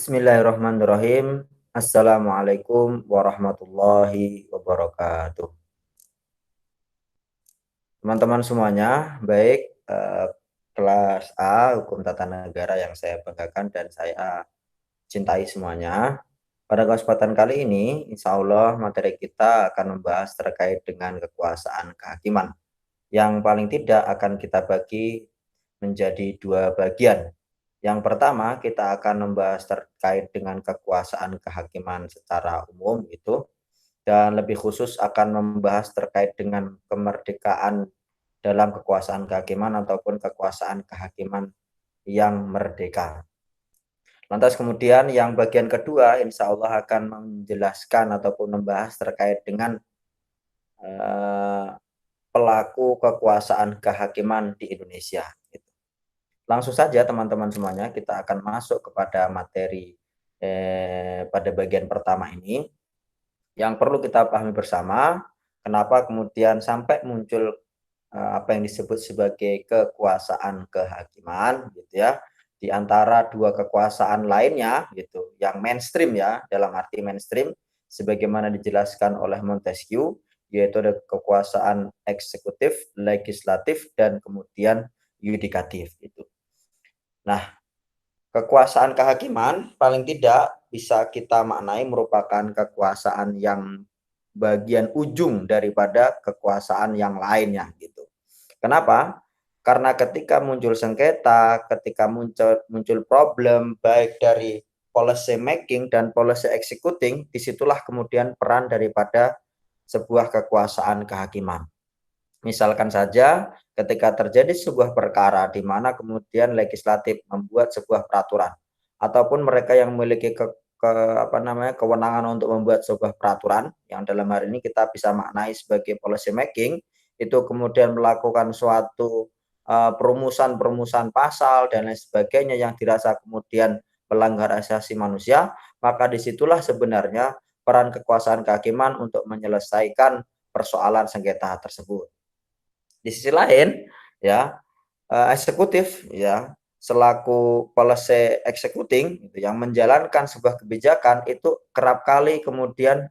Bismillahirrahmanirrahim. Assalamualaikum warahmatullahi wabarakatuh. Teman-teman semuanya, baik kelas A Hukum Tata Negara yang saya banggakan dan saya cintai semuanya. Pada kesempatan kali ini, insya Allah materi kita akan membahas terkait dengan kekuasaan kehakiman. Yang paling tidak akan kita bagi menjadi dua bagian. Yang pertama, kita akan membahas terkait dengan kekuasaan kehakiman secara umum itu, dan lebih khusus akan membahas terkait dengan kemerdekaan dalam kekuasaan kehakiman ataupun kekuasaan kehakiman yang merdeka. Lantas kemudian yang bagian kedua insya Allah akan menjelaskan ataupun membahas terkait dengan pelaku kekuasaan kehakiman di Indonesia. Langsung saja teman-teman semuanya kita akan masuk kepada materi pada bagian pertama ini. Yang perlu kita pahami bersama, kenapa kemudian sampai muncul apa yang disebut sebagai kekuasaan kehakiman gitu ya, di antara dua kekuasaan lainnya gitu, yang mainstream ya, dalam arti mainstream sebagaimana dijelaskan oleh Montesquieu, yaitu ada kekuasaan eksekutif, legislatif, dan kemudian yudikatif gitu. Nah, kekuasaan kehakiman paling tidak bisa kita maknai merupakan kekuasaan yang bagian ujung daripada kekuasaan yang lainnya gitu. Kenapa? Karena ketika muncul sengketa, ketika muncul problem baik dari policy making dan policy executing, disitulah kemudian peran daripada sebuah kekuasaan kehakiman. Misalkan saja ketika terjadi sebuah perkara di mana kemudian legislatif membuat sebuah peraturan ataupun mereka yang memiliki kewenangan untuk membuat sebuah peraturan yang dalam hal ini kita bisa maknai sebagai policy making, itu kemudian melakukan suatu perumusan pasal dan lain sebagainya yang dirasa kemudian melanggar asasi manusia, maka disitulah sebenarnya peran kekuasaan kehakiman untuk menyelesaikan persoalan sengketa tersebut. Di sisi lain ya, eksekutif ya, selaku policy executing gitu, yang menjalankan sebuah kebijakan itu kerap kali kemudian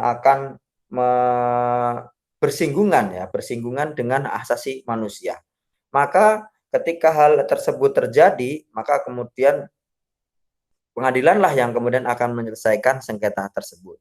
akan bersinggungan dengan hak asasi manusia. Maka ketika hal tersebut terjadi, maka kemudian pengadilanlah yang kemudian akan menyelesaikan sengketa tersebut.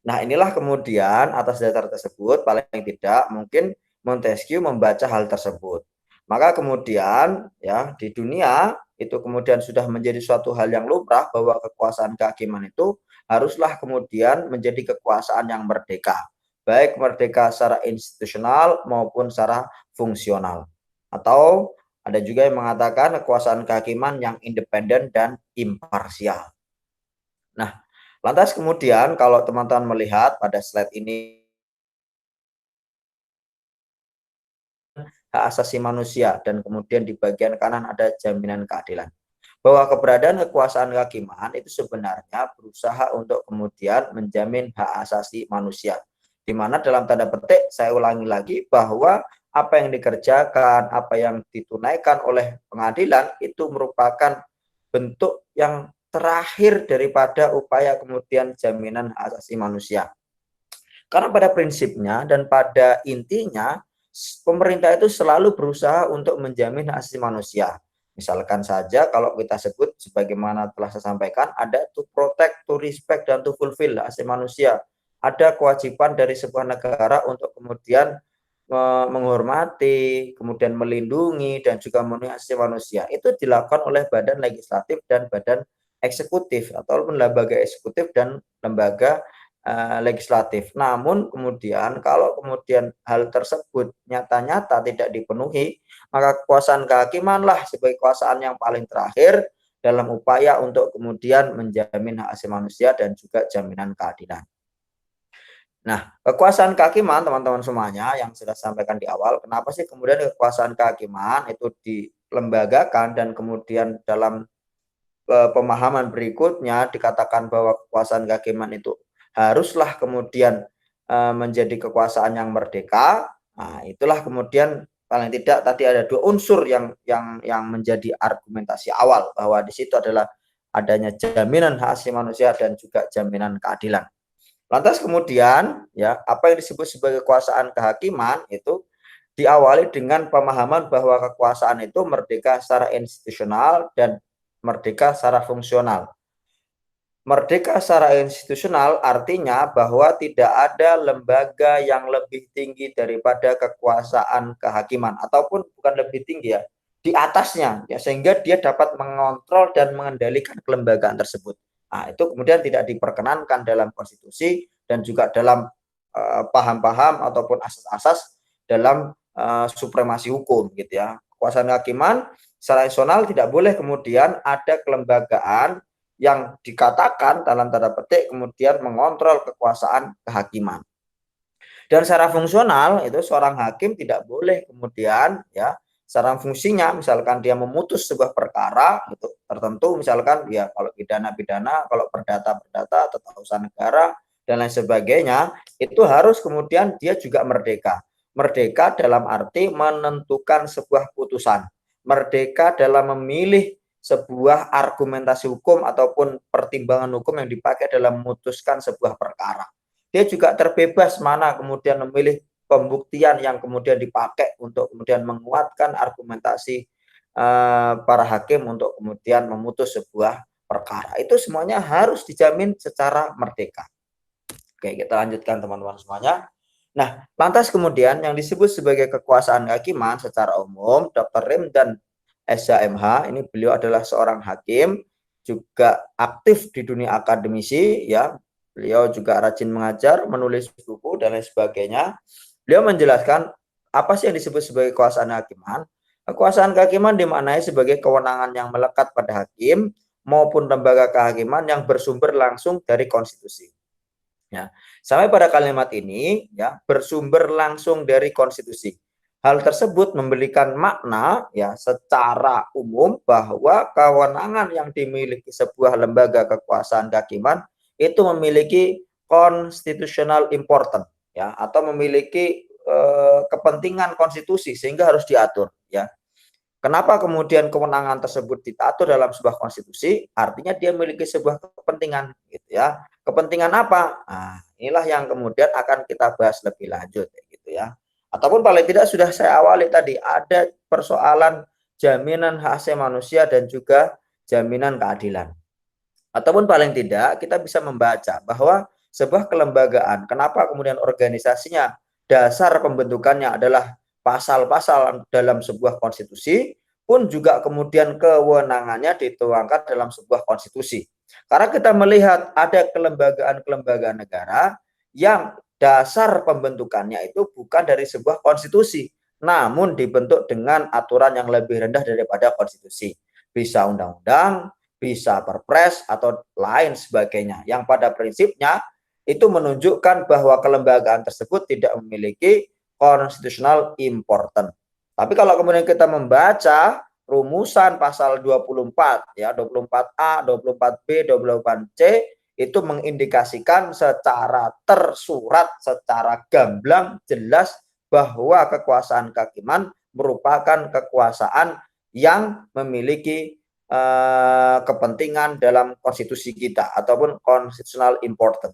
Nah, inilah kemudian atas dasar tersebut paling tidak mungkin Montesquieu membaca hal tersebut. Maka kemudian ya di dunia itu kemudian sudah menjadi suatu hal yang lumrah bahwa kekuasaan kehakiman itu haruslah kemudian menjadi kekuasaan yang merdeka. Baik merdeka secara institusional maupun secara fungsional. Atau ada juga yang mengatakan kekuasaan kehakiman yang independen dan imparsial. Nah, lantas kemudian kalau teman-teman melihat pada slide ini hak asasi manusia dan kemudian di bagian kanan ada jaminan keadilan. Bahwa keberadaan kekuasaan kehakiman itu sebenarnya berusaha untuk kemudian menjamin hak asasi manusia. Di mana dalam tanda petik saya ulangi lagi bahwa apa yang dikerjakan, apa yang ditunaikan oleh pengadilan itu merupakan bentuk yang terakhir daripada upaya kemudian jaminan hak asasi manusia. Karena pada prinsipnya dan pada intinya pemerintah itu selalu berusaha untuk menjamin hak asasi manusia. Misalkan saja kalau kita sebut sebagaimana telah saya sampaikan ada to protect, to respect, dan to fulfill hak asasi manusia. Ada kewajiban dari sebuah negara untuk kemudian menghormati, kemudian melindungi dan juga memenuhi hak asasi manusia. Itu dilakukan oleh badan legislatif dan badan eksekutif ataupun lembaga eksekutif dan lembaga legislatif. Namun kemudian kalau kemudian hal tersebut nyata-nyata tidak dipenuhi, maka kekuasaan kehakimanlah sebagai kekuasaan yang paling terakhir dalam upaya untuk kemudian menjamin hak asasi manusia dan juga jaminan keadilan. Nah, kekuasaan kehakiman teman-teman semuanya yang sudah sampaikan di awal, kenapa sih kemudian kekuasaan kehakiman itu dilembagakan dan kemudian dalam pemahaman berikutnya dikatakan bahwa kekuasaan kehakiman itu haruslah kemudian menjadi kekuasaan yang merdeka. Nah, itulah kemudian paling tidak tadi ada dua unsur yang menjadi argumentasi awal bahwa di situ adalah adanya jaminan hak asasi manusia dan juga jaminan keadilan. Lantas kemudian ya, apa yang disebut sebagai kekuasaan kehakiman itu diawali dengan pemahaman bahwa kekuasaan itu merdeka secara institusional dan merdeka secara fungsional. Merdeka secara institusional artinya bahwa tidak ada lembaga yang lebih tinggi daripada kekuasaan kehakiman, ataupun bukan lebih tinggi ya, di atasnya ya, sehingga dia dapat mengontrol dan mengendalikan kelembagaan tersebut. Nah, itu kemudian tidak diperkenankan dalam konstitusi dan juga dalam paham-paham ataupun asas-asas dalam supremasi hukum gitu ya. Kekuasaan kehakiman secara institusional tidak boleh kemudian ada kelembagaan yang dikatakan dalam tanda petik kemudian mengontrol kekuasaan kehakiman. Dan secara fungsional itu seorang hakim tidak boleh kemudian ya, secara fungsinya misalkan dia memutus sebuah perkara itu tertentu, misalkan ya kalau pidana, kalau perdata atau tata usaha negara dan lain sebagainya, itu harus kemudian dia juga merdeka. Merdeka dalam arti menentukan sebuah putusan, merdeka dalam memilih sebuah argumentasi hukum ataupun pertimbangan hukum yang dipakai dalam memutuskan sebuah perkara. Dia juga terbebas mana kemudian memilih pembuktian yang kemudian dipakai untuk kemudian menguatkan argumentasi para hakim untuk kemudian memutus sebuah perkara. Itu semuanya harus dijamin secara merdeka. Oke, kita lanjutkan teman-teman semuanya. Nah, lantas kemudian yang disebut sebagai kekuasaan kehakiman secara umum, Dr. Rimdan SHMH, ini beliau adalah seorang hakim, juga aktif di dunia akademisi ya. Beliau juga rajin mengajar, menulis buku dan lain sebagainya. Beliau menjelaskan apa sih yang disebut sebagai kekuasaan kehakiman. Kekuasaan kehakiman dimaknai sebagai kewenangan yang melekat pada hakim maupun lembaga kehakiman yang bersumber langsung dari konstitusi. Ya, sampai pada kalimat ini ya, bersumber langsung dari konstitusi. Hal tersebut memberikan makna ya secara umum bahwa kewenangan yang dimiliki sebuah lembaga kekuasaan kehakiman itu memiliki constitutional important ya, atau memiliki kepentingan konstitusi sehingga harus diatur ya. Kenapa kemudian kewenangan tersebut diatur dalam sebuah konstitusi? Artinya dia memiliki sebuah kepentingan gitu ya. Kepentingan apa? Nah, inilah yang kemudian akan kita bahas lebih lanjut gitu ya. Ataupun paling tidak sudah saya awali tadi, ada persoalan jaminan hak asasi manusia dan juga jaminan keadilan. Ataupun paling tidak kita bisa membaca bahwa sebuah kelembagaan, kenapa kemudian organisasinya, dasar pembentukannya adalah pasal-pasal dalam sebuah konstitusi, pun juga kemudian kewenangannya dituangkan dalam sebuah konstitusi. Karena kita melihat ada kelembagaan-kelembagaan negara yang dasar pembentukannya itu bukan dari sebuah konstitusi, namun dibentuk dengan aturan yang lebih rendah daripada konstitusi. Bisa undang-undang, bisa perpres, atau lain sebagainya. Yang pada prinsipnya itu menunjukkan bahwa kelembagaan tersebut tidak memiliki constitutional important. Tapi kalau kemudian kita membaca rumusan pasal 24 ya, 24A, 24B, 24C itu mengindikasikan secara tersurat, secara gamblang jelas bahwa kekuasaan kehakiman merupakan kekuasaan yang memiliki kepentingan dalam konstitusi kita ataupun constitutional important.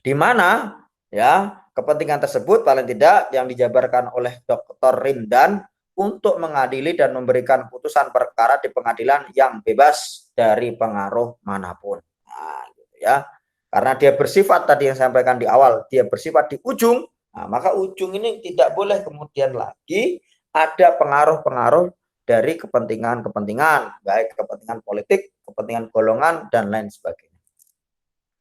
Di mana ya kepentingan tersebut paling tidak yang dijabarkan oleh Dr. Rimdan untuk mengadili dan memberikan putusan perkara di pengadilan yang bebas dari pengaruh manapun. Nah, gitu ya. Karena dia bersifat tadi yang saya sampaikan di awal, dia bersifat di ujung, nah, maka ujung ini tidak boleh kemudian lagi ada pengaruh-pengaruh dari kepentingan-kepentingan, baik kepentingan politik, kepentingan golongan, dan lain sebagainya.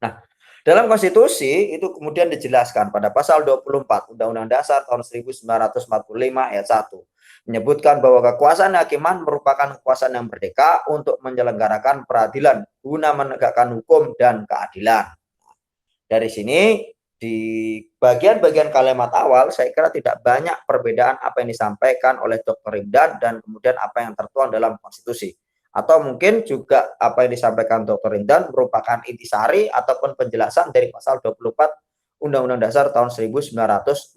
Nah, dalam konstitusi itu kemudian dijelaskan pada pasal 24 Undang-Undang Dasar tahun 1945 ayat 1 menyebutkan bahwa kekuasaan kehakiman merupakan kekuasaan yang merdeka untuk menyelenggarakan peradilan guna menegakkan hukum dan keadilan. Dari sini di bagian-bagian kalimat awal saya kira tidak banyak perbedaan apa yang disampaikan oleh Dr. Rimdan dan kemudian apa yang tertuang dalam konstitusi. Atau mungkin juga apa yang disampaikan Dr. Rimdan merupakan intisari ataupun penjelasan dari pasal 24 Undang-Undang Dasar tahun 1945.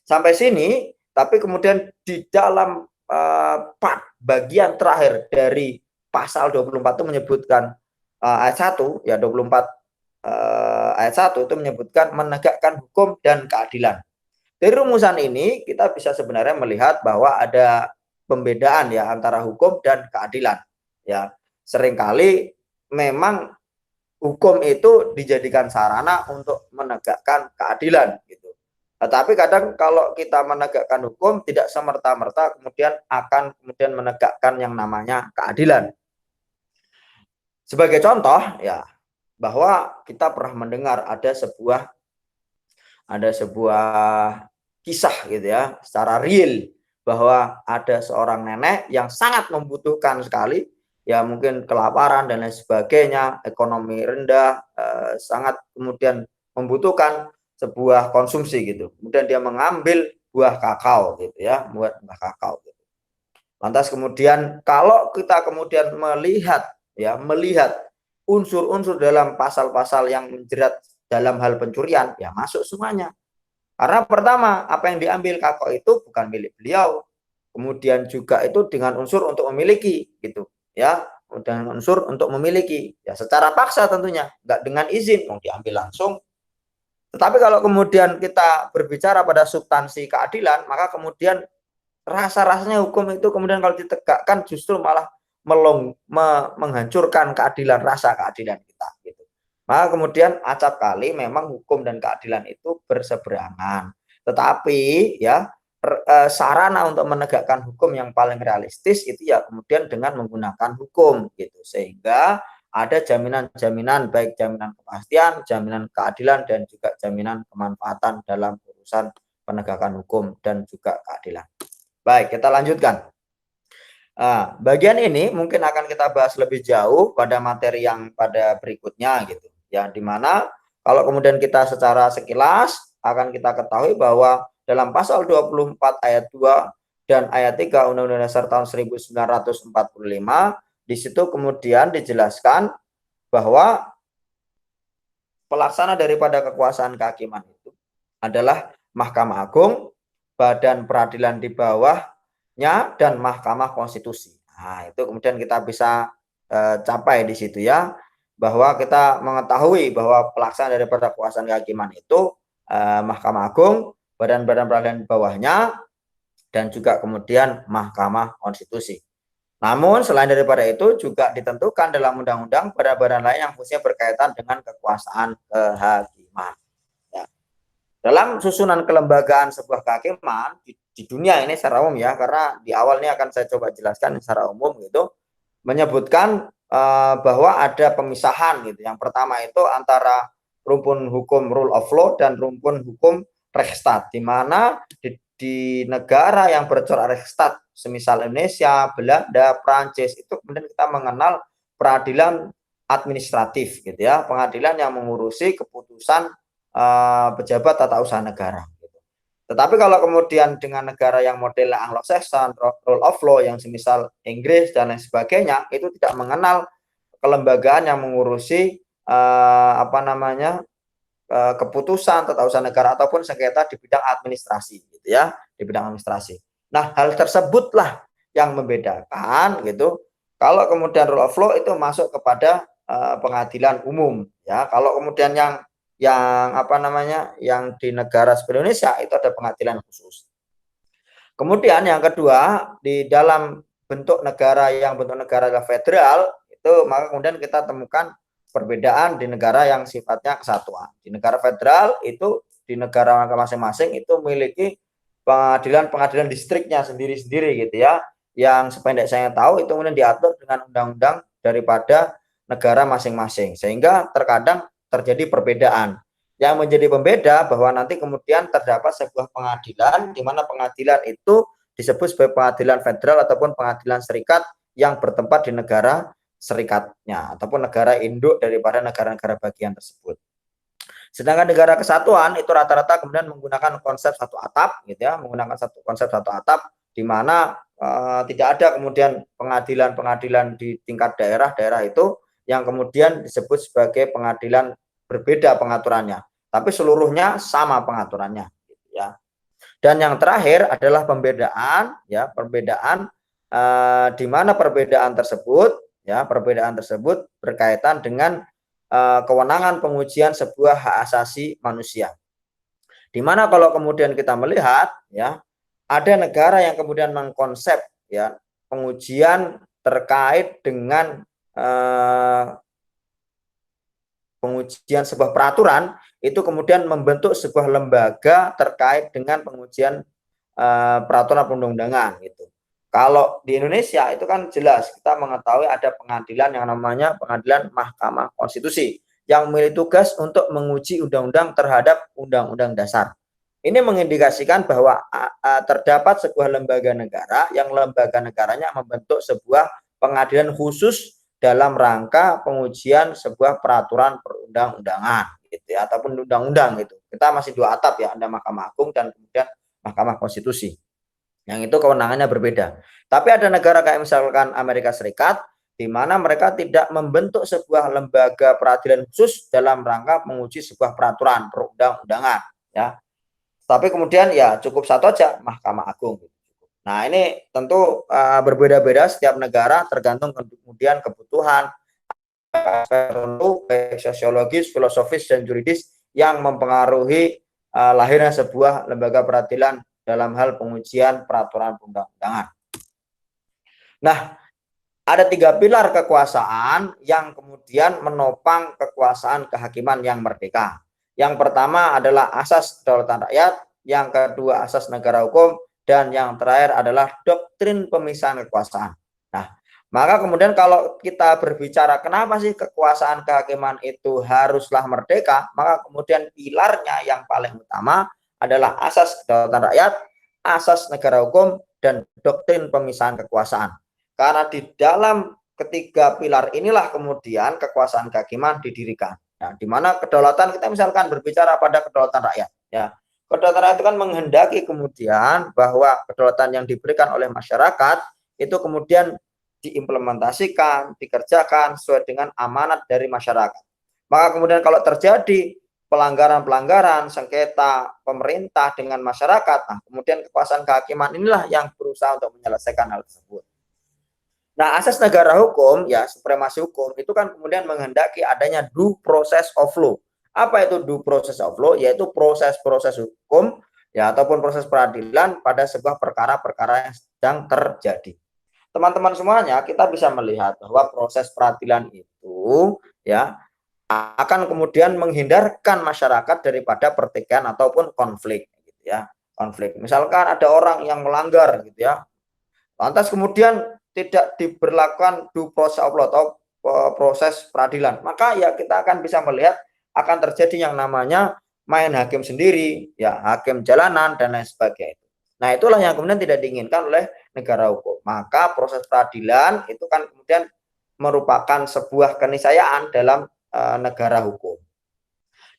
Sampai sini, tapi kemudian di dalam part bagian terakhir dari pasal 24 itu menyebutkan ayat 1 ya 24 ayat 1 itu menyebutkan menegakkan hukum dan keadilan. Dari rumusan ini kita bisa sebenarnya melihat bahwa ada pembedaan ya antara hukum dan keadilan. Ya, seringkali memang hukum itu dijadikan sarana untuk menegakkan keadilan gitu. Tetapi kadang kalau kita menegakkan hukum tidak semerta-merta kemudian akan kemudian menegakkan yang namanya keadilan. Sebagai contoh ya bahwa kita pernah mendengar ada sebuah kisah gitu ya, secara real bahwa ada seorang nenek yang sangat membutuhkan sekali, ya mungkin kelaparan dan lain sebagainya, ekonomi rendah, sangat kemudian membutuhkan sebuah konsumsi gitu. Kemudian dia mengambil buah kakao gitu ya, buat buah kakao gitu. Lantas kemudian kalau kita kemudian melihat unsur-unsur dalam pasal-pasal yang menjerat dalam hal pencurian, ya masuk semuanya. Karena pertama, apa yang diambil kakao itu bukan milik beliau. Kemudian juga itu dengan unsur untuk memiliki gitu, ya. Dengan unsur untuk memiliki, ya secara paksa tentunya, enggak dengan izin, mau diambil langsung. Tetapi kalau kemudian kita berbicara pada substansi keadilan, maka kemudian rasa-rasanya hukum itu kemudian kalau ditegakkan justru malah menghancurkan keadilan, rasa keadilan kita gitu. Maka kemudian acap kali memang hukum dan keadilan itu berseberangan. Tetapi ya sarana untuk menegakkan hukum yang paling realistis itu ya kemudian dengan menggunakan hukum gitu. Sehingga ada jaminan-jaminan baik jaminan kepastian, jaminan keadilan dan juga jaminan kemanfaatan dalam urusan penegakan hukum dan juga keadilan. Baik, kita lanjutkan. Bagian ini mungkin akan kita bahas lebih jauh pada materi yang pada berikutnya gitu. Yang dimana kalau kemudian kita secara sekilas akan kita ketahui bahwa dalam pasal 24 ayat 2 dan ayat 3 Undang-Undang Dasar tahun 1945 di situ kemudian dijelaskan bahwa pelaksana daripada kekuasaan kehakiman itu adalah Mahkamah Agung, Badan Peradilan di bawahnya, dan Mahkamah Konstitusi. Nah, itu kemudian kita bisa capai di situ ya, bahwa kita mengetahui bahwa pelaksana daripada kekuasaan kehakiman itu Mahkamah Agung, Badan-badan peradilan di bawahnya, dan juga kemudian Mahkamah Konstitusi. Namun selain daripada itu juga ditentukan dalam undang-undang badan-badan lain yang fungsinya berkaitan dengan kekuasaan kehakiman. Ya. Dalam susunan kelembagaan sebuah kehakiman di dunia ini secara umum ya, karena di awal ini akan saya coba jelaskan secara umum gitu, menyebutkan bahwa ada pemisahan gitu. Yang pertama itu antara rumpun hukum rule of law dan rumpun hukum Rechtsstaat, di mana di negara yang bercorak Rechtsstaat, semisal Indonesia, Belanda, Prancis, itu kemudian kita mengenal peradilan administratif gitu ya, pengadilan yang mengurusi keputusan pejabat tata usaha negara. Gitu. Tetapi kalau kemudian dengan negara yang model Anglo-Saxon, rule of law yang semisal Inggris dan lain sebagainya, itu tidak mengenal kelembagaan yang mengurusi keputusan tata usaha negara ataupun sengketa di bidang administrasi gitu ya, di bidang administrasi. Nah, hal tersebutlah yang membedakan gitu. Kalau kemudian rule of law itu masuk kepada pengadilan umum ya. Kalau kemudian yang di negara seperti Indonesia itu ada pengadilan khusus. Kemudian yang kedua, di dalam bentuk negara adalah federal, itu maka kemudian kita temukan perbedaan di negara yang sifatnya kesatuan. Di negara federal itu di negara masing-masing itu memiliki pengadilan distriknya sendiri-sendiri gitu ya. Yang sependek saya tahu itu kemudian diatur dengan undang-undang daripada negara masing-masing. Sehingga terkadang terjadi perbedaan. Yang menjadi pembeda bahwa nanti kemudian terdapat sebuah pengadilan di mana pengadilan itu disebut sebagai pengadilan federal ataupun pengadilan serikat yang bertempat di negara serikatnya ataupun negara induk daripada negara-negara bagian tersebut. Sedangkan negara kesatuan itu rata-rata kemudian menggunakan konsep satu atap gitu ya, konsep satu atap di mana tidak ada kemudian pengadilan-pengadilan di tingkat daerah itu yang kemudian disebut sebagai pengadilan berbeda pengaturannya, tapi seluruhnya sama pengaturannya gitu ya. Dan yang terakhir adalah perbedaan di mana perbedaan tersebut ya, perbedaan tersebut berkaitan dengan kewenangan pengujian sebuah hak asasi manusia. Di mana kalau kemudian kita melihat, ya, ada negara yang kemudian mengkonsep, ya, pengujian terkait dengan pengujian sebuah peraturan, itu kemudian membentuk sebuah lembaga terkait dengan pengujian peraturan perundang-undangan gitu. Kalau di Indonesia itu kan jelas kita mengetahui ada pengadilan yang namanya Pengadilan Mahkamah Konstitusi yang memiliki tugas untuk menguji undang-undang terhadap undang-undang dasar. Ini mengindikasikan bahwa terdapat sebuah lembaga negara yang lembaga negaranya membentuk sebuah pengadilan khusus dalam rangka pengujian sebuah peraturan perundang-undangan gitu ya, ataupun undang-undang gitu. Kita masih dua atap ya, ada Mahkamah Agung dan kemudian Mahkamah Konstitusi. Yang itu kewenangannya berbeda. Tapi ada negara kayak misalkan Amerika Serikat, di mana mereka tidak membentuk sebuah lembaga peradilan khusus dalam rangka menguji sebuah peraturan perundang-undangan, ya. Tapi kemudian ya cukup satu aja, Mahkamah Agung. Nah ini tentu berbeda-beda setiap negara tergantung kemudian kebutuhan tertentu, baik sosiologis, filosofis, dan juridis yang mempengaruhi lahirnya sebuah lembaga peradilan dalam hal pengujian peraturan perundang-undangan. Nah, ada 3 pilar kekuasaan yang kemudian menopang kekuasaan kehakiman yang merdeka. Yang pertama adalah asas kedaulatan rakyat, yang kedua asas negara hukum, dan yang terakhir adalah doktrin pemisahan kekuasaan. Nah, maka kemudian kalau kita berbicara kenapa sih kekuasaan kehakiman itu haruslah merdeka, maka kemudian pilarnya yang paling utama adalah asas kedaulatan rakyat, asas negara hukum, dan doktrin pemisahan kekuasaan. Karena di dalam ketiga pilar inilah kemudian kekuasaan kehakiman didirikan. Nah, di mana kedaulatan, kita misalkan berbicara pada kedaulatan rakyat, ya. Kedaulatan rakyat itu kan menghendaki kemudian bahwa kedaulatan yang diberikan oleh masyarakat itu kemudian diimplementasikan, dikerjakan sesuai dengan amanat dari masyarakat. Maka kemudian kalau terjadi pelanggaran-pelanggaran, sengketa pemerintah dengan masyarakat, nah kemudian kekuasaan kehakiman inilah yang berusaha untuk menyelesaikan hal tersebut. Nah, asas negara hukum, ya, supremasi hukum, itu kan kemudian menghendaki adanya due process of law. Apa itu due process of law? Yaitu proses-proses hukum, ya, ataupun proses peradilan pada sebuah perkara-perkara yang sedang terjadi. Teman-teman semuanya, kita bisa melihat bahwa proses peradilan itu, ya, akan kemudian menghindarkan masyarakat daripada pertikaian ataupun konflik, gitu ya. Konflik. Misalkan ada orang yang melanggar, gitu ya. Lantas kemudian tidak diberlakukan due process of law atau proses peradilan, maka ya kita akan bisa melihat akan terjadi yang namanya main hakim sendiri, ya, hakim jalanan dan lain sebagainya. Nah, itulah yang kemudian tidak diinginkan oleh negara hukum. Maka proses peradilan itu kan kemudian merupakan sebuah keniscayaan dalam negara hukum.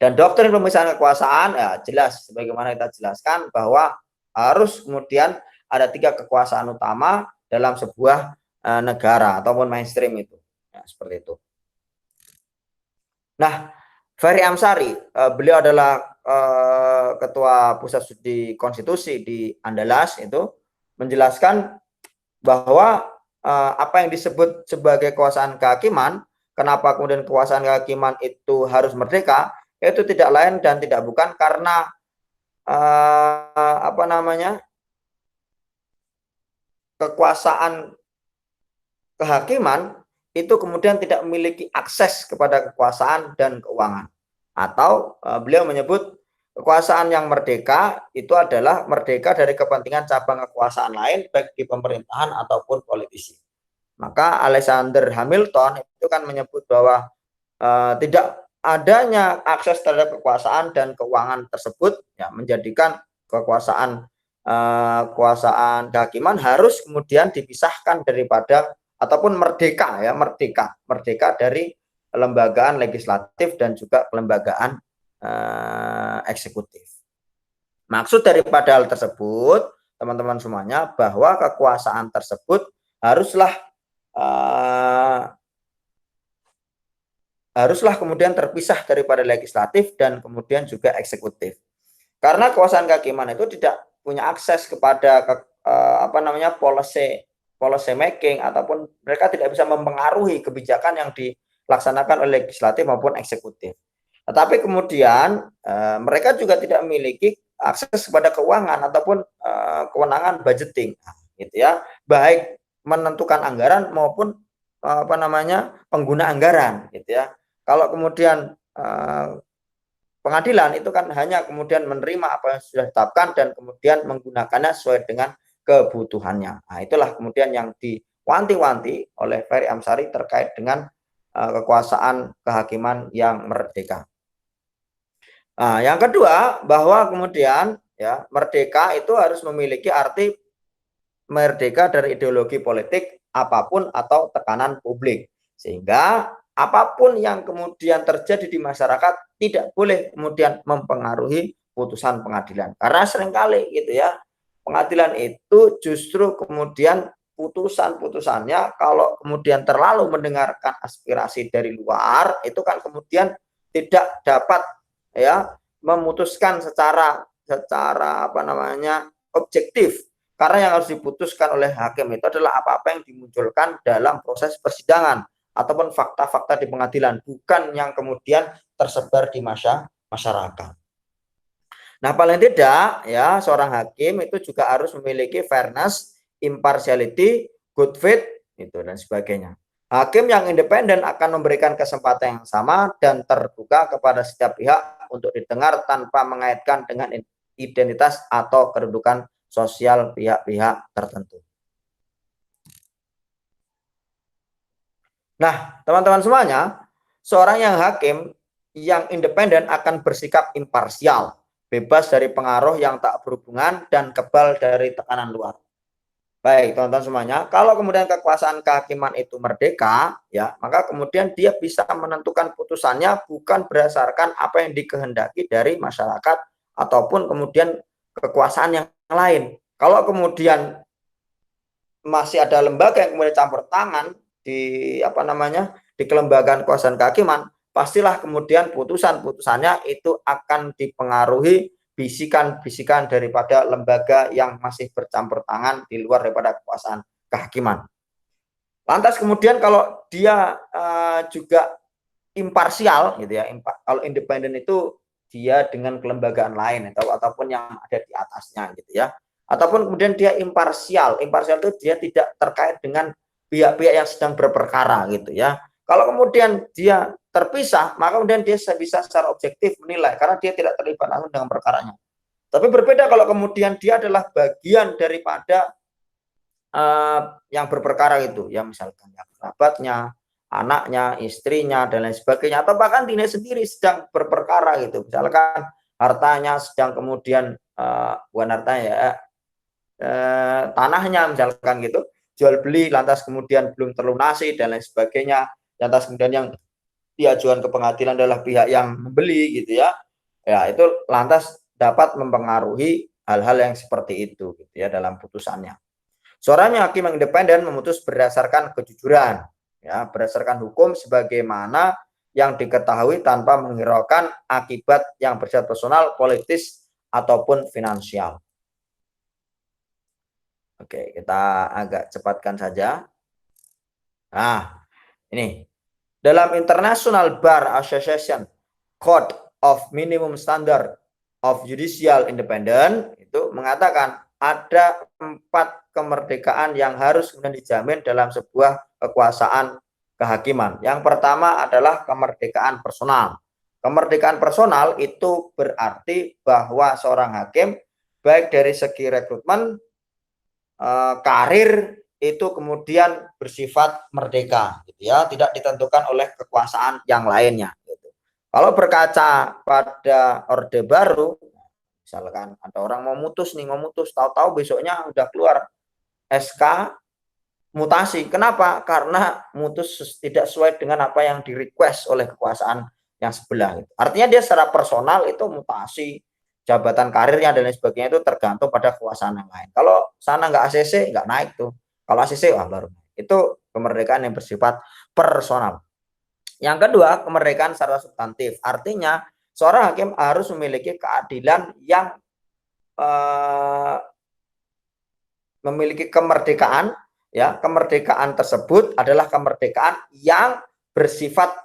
Dan doktrin pemisahan kekuasaan, ya jelas sebagaimana kita jelaskan bahwa harus kemudian ada 3 kekuasaan utama dalam sebuah negara ataupun mainstream itu, ya, seperti itu. Nah, Ferry Amsari, beliau adalah ketua pusat studi konstitusi di Andalas, itu menjelaskan bahwa apa yang disebut sebagai kekuasaan kehakiman, kenapa kemudian kekuasaan kehakiman itu harus merdeka, itu tidak lain dan tidak bukan karena apa namanya, kekuasaan kehakiman itu kemudian tidak memiliki akses kepada kekuasaan dan keuangan. Atau beliau menyebut kekuasaan yang merdeka itu adalah merdeka dari kepentingan cabang kekuasaan lain baik di pemerintahan ataupun politisi. Maka Alexander Hamilton itu kan menyebut bahwa tidak adanya akses terhadap kekuasaan dan keuangan tersebut, ya, menjadikan kekuasaan kehakiman harus kemudian dipisahkan daripada ataupun merdeka, ya, merdeka dari kelembagaan legislatif dan juga kelembagaan eksekutif. Maksud daripada hal tersebut, teman-teman semuanya, bahwa kekuasaan tersebut haruslah kemudian terpisah daripada legislatif dan kemudian juga eksekutif. Karena kekuasaan kehakiman itu tidak punya akses kepada policy policy making ataupun mereka tidak bisa mempengaruhi kebijakan yang dilaksanakan oleh legislatif maupun eksekutif. Tetapi kemudian mereka juga tidak memiliki akses kepada keuangan ataupun kewenangan budgeting, gitu ya, baik menentukan anggaran maupun pengguna anggaran, gitu ya. Kalau kemudian pengadilan itu kan hanya kemudian menerima apa yang sudah ditetapkan dan kemudian menggunakannya sesuai dengan kebutuhannya. Nah, itulah kemudian yang diwanti-wanti oleh Ferry Amsari terkait dengan kekuasaan kehakiman yang merdeka. Nah, yang kedua, bahwa kemudian ya merdeka itu harus memiliki arti merdeka dari ideologi politik apapun atau tekanan publik. Sehingga apapun yang kemudian terjadi di masyarakat tidak boleh kemudian mempengaruhi putusan pengadilan. Karena seringkali gitu ya, pengadilan itu justru kemudian putusan-putusannya kalau kemudian terlalu mendengarkan aspirasi dari luar, itu kan kemudian tidak dapat ya memutuskan secara objektif, karena yang harus diputuskan oleh hakim itu adalah apa-apa yang dimunculkan dalam proses persidangan ataupun fakta-fakta di pengadilan, bukan yang kemudian tersebar di masyarakat. Nah, paling tidak ya seorang hakim itu juga harus memiliki fairness, impartiality, good faith itu dan sebagainya. Hakim yang independen akan memberikan kesempatan yang sama dan terbuka kepada setiap pihak untuk didengar tanpa mengaitkan dengan identitas atau kedudukan sosial pihak-pihak tertentu. Nah, teman-teman semuanya, seorang yang hakim yang independen akan bersikap imparsial, bebas dari pengaruh yang tak berhubungan dan kebal dari tekanan luar. Baik, teman-teman semuanya, kalau kemudian kekuasaan kehakiman itu merdeka, ya, maka kemudian dia bisa menentukan putusannya bukan berdasarkan apa yang dikehendaki dari masyarakat ataupun kemudian kekuasaan yang lain. Kalau kemudian masih ada lembaga yang kemudian campur tangan di di kelembagaan kekuasaan kehakiman, pastilah kemudian putusan-putusannya itu akan dipengaruhi bisikan-bisikan daripada lembaga yang masih bercampur tangan di luar daripada kekuasaan kehakiman. Lantas kemudian kalau dia juga imparsial gitu ya, kalau independen itu dia dengan kelembagaan lain ataupun yang ada di atasnya gitu ya. Ataupun kemudian dia imparsial. Imparsial itu dia tidak terkait dengan pihak-pihak yang sedang berperkara gitu ya. Kalau kemudian dia terpisah, maka kemudian dia bisa secara objektif menilai karena dia tidak terlibat langsung dengan perkaranya. Tapi berbeda kalau kemudian dia adalah bagian daripada yang berperkara itu, ya misalkan ya kerabatnya, anaknya, istrinya dan lain sebagainya, atau bahkan dirinya sendiri sedang berperkara gitu. Misalkan hartanya sedang kemudian bukan hartanya ya, tanahnya misalkan gitu, jual beli lantas kemudian belum terlunasi dan lain sebagainya, lantas kemudian yang diajukan ke pengadilan adalah pihak yang membeli gitu ya, ya itu lantas dapat mempengaruhi hal-hal yang seperti itu gitu ya dalam putusannya. Seorang hakim yang independen memutus berdasarkan kejujuran, ya berdasarkan hukum sebagaimana yang diketahui tanpa menghiraukan akibat yang bersifat personal, politis ataupun finansial. Oke, kita agak cepatkan saja. Nah, ini dalam International Bar Association Code of Minimum Standard of Judicial Independence itu mengatakan ada 4 kemerdekaan yang harus kemudian dijamin dalam sebuah kekuasaan kehakiman. Yang pertama adalah kemerdekaan personal. Kemerdekaan personal itu berarti bahwa seorang hakim baik dari segi rekrutmen, karir itu kemudian bersifat merdeka, gitu ya, tidak ditentukan oleh kekuasaan yang lainnya. Gitu. Kalau berkaca pada Orde Baru, misalkan ada orang mau mutus, tahu-tahu besoknya udah keluar SK mutasi. Kenapa? Karena mutus tidak sesuai dengan apa yang di request oleh kekuasaan yang sebelah. Gitu. Artinya dia secara personal itu mutasi, jabatan karirnya dan lain sebagainya itu tergantung pada kekuasaan yang lain. Kalau sana nggak ACC nggak naik tuh. Kalau ACC wah baru. Itu kemerdekaan yang bersifat personal. Yang kedua, kemerdekaan secara substantif. Artinya seorang hakim harus memiliki keadilan yang memiliki kemerdekaan ya, kemerdekaan tersebut adalah kemerdekaan yang bersifat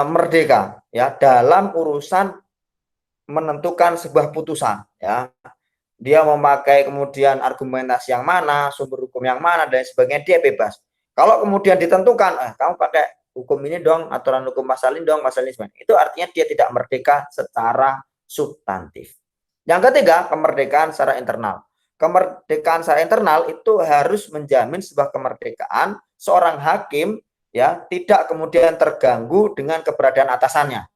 merdeka, ya, dalam urusan menentukan sebuah putusan, ya. Dia memakai kemudian argumentasi yang mana, sumber hukum yang mana, dan sebagainya, dia bebas. Kalau kemudian ditentukan, kamu pakai hukum ini dong, aturan hukum pasal ini dong, pasal ini sebagainya. Itu artinya dia tidak merdeka secara substantif. Yang ketiga, kemerdekaan secara internal. Kemerdekaan secara internal itu harus menjamin sebuah kemerdekaan seorang hakim, ya, tidak kemudian terganggu dengan keberadaan atasannya.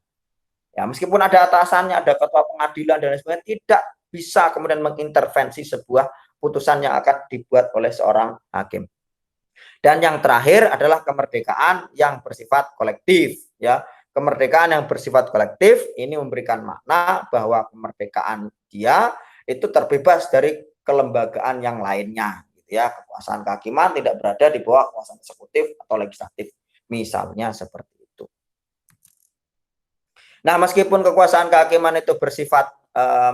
Ya, meskipun ada atasannya, ada ketua pengadilan dan lain sebagainya, tidak bisa kemudian mengintervensi sebuah putusan yang akan dibuat oleh seorang hakim. Dan yang terakhir adalah kemerdekaan yang bersifat kolektif, ya. Kemerdekaan yang bersifat kolektif ini memberikan makna bahwa kemerdekaan dia itu terbebas dari kelembagaan yang lainnya, gitu ya. Kekuasaan kehakiman tidak berada di bawah kekuasaan eksekutif atau legislatif, misalnya seperti itu. Nah, meskipun kekuasaan kehakiman itu bersifat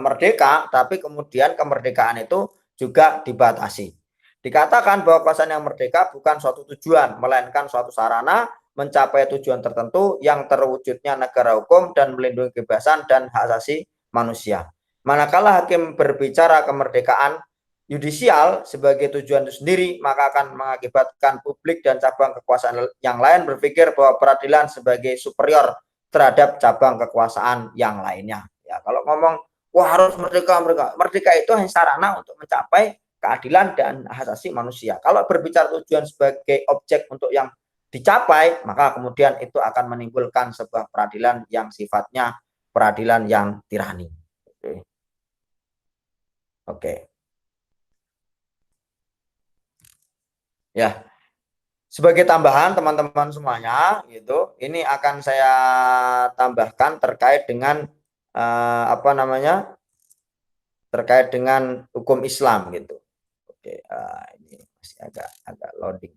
merdeka, tapi kemudian kemerdekaan itu juga dibatasi. Dikatakan bahwa kekuasaan yang merdeka bukan suatu tujuan, melainkan suatu sarana mencapai tujuan tertentu yang terwujudnya negara hukum dan melindungi kebebasan dan hak asasi manusia. Manakala hakim berbicara kemerdekaan yudisial sebagai tujuan itu sendiri, maka akan mengakibatkan publik dan cabang kekuasaan yang lain berpikir bahwa peradilan sebagai superior terhadap cabang kekuasaan yang lainnya. Ya, kalau ngomong wah harus merdeka, merdeka itu hanya sarana untuk mencapai keadilan dan hak asasi manusia. Kalau berbicara tujuan sebagai objek untuk yang dicapai, maka kemudian itu akan menimbulkan sebuah peradilan yang sifatnya peradilan yang tirani. Oke. Ya, sebagai tambahan teman-teman semuanya, gitu, ini akan saya tambahkan terkait dengan apa namanya, terkait dengan hukum Islam, gitu. Oke, ini masih agak loading.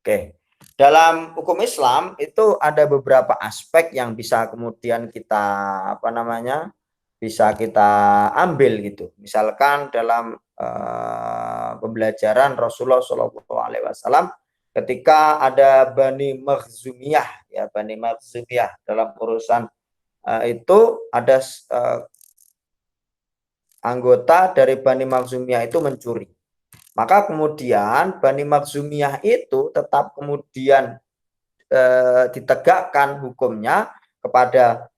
Oke, dalam hukum Islam itu ada beberapa aspek yang bisa kemudian kita apa namanya, bisa kita ambil gitu. Misalkan dalam pembelajaran Rasulullah SAW ketika ada Bani Makhzumiyah, ya, Bani Makhzumiyah dalam urusan itu ada anggota dari Bani Makhzumiyah itu mencuri. Maka kemudian Bani Makhzumiyah itu tetap kemudian ditegakkan hukumnya kepada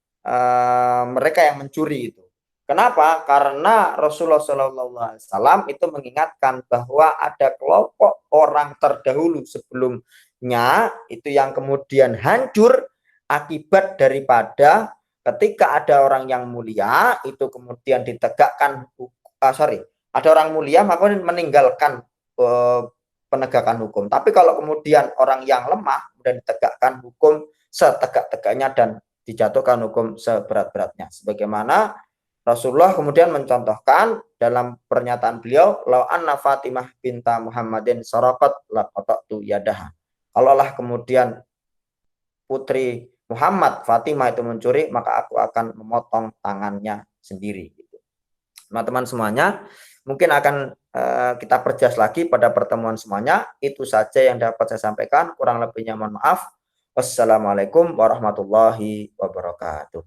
mereka yang mencuri itu. Kenapa? Karena Rasulullah SAW itu mengingatkan bahwa ada kelompok orang terdahulu sebelumnya itu yang kemudian hancur akibat daripada ketika ada orang yang mulia itu kemudian ditegakkan ada orang mulia maka meninggalkan penegakan hukum. Tapi kalau kemudian orang yang lemah kemudian ditegakkan hukum setegak-tegaknya dan dijatuhkan hukum seberat-beratnya. Sebagaimana Rasulullah kemudian mencontohkan dalam pernyataan beliau, "Lau anna Fatimah binta Muhammadin saraqat laqata'tu yadaha." Kalaulah kemudian putri Muhammad Fatimah itu mencuri, maka aku akan memotong tangannya sendiri. Teman-teman semuanya, mungkin akan kita perjelas lagi pada pertemuan semuanya. Itu saja yang dapat saya sampaikan. Kurang lebihnya mohon maaf. Wassalamualaikum warahmatullahi wabarakatuh.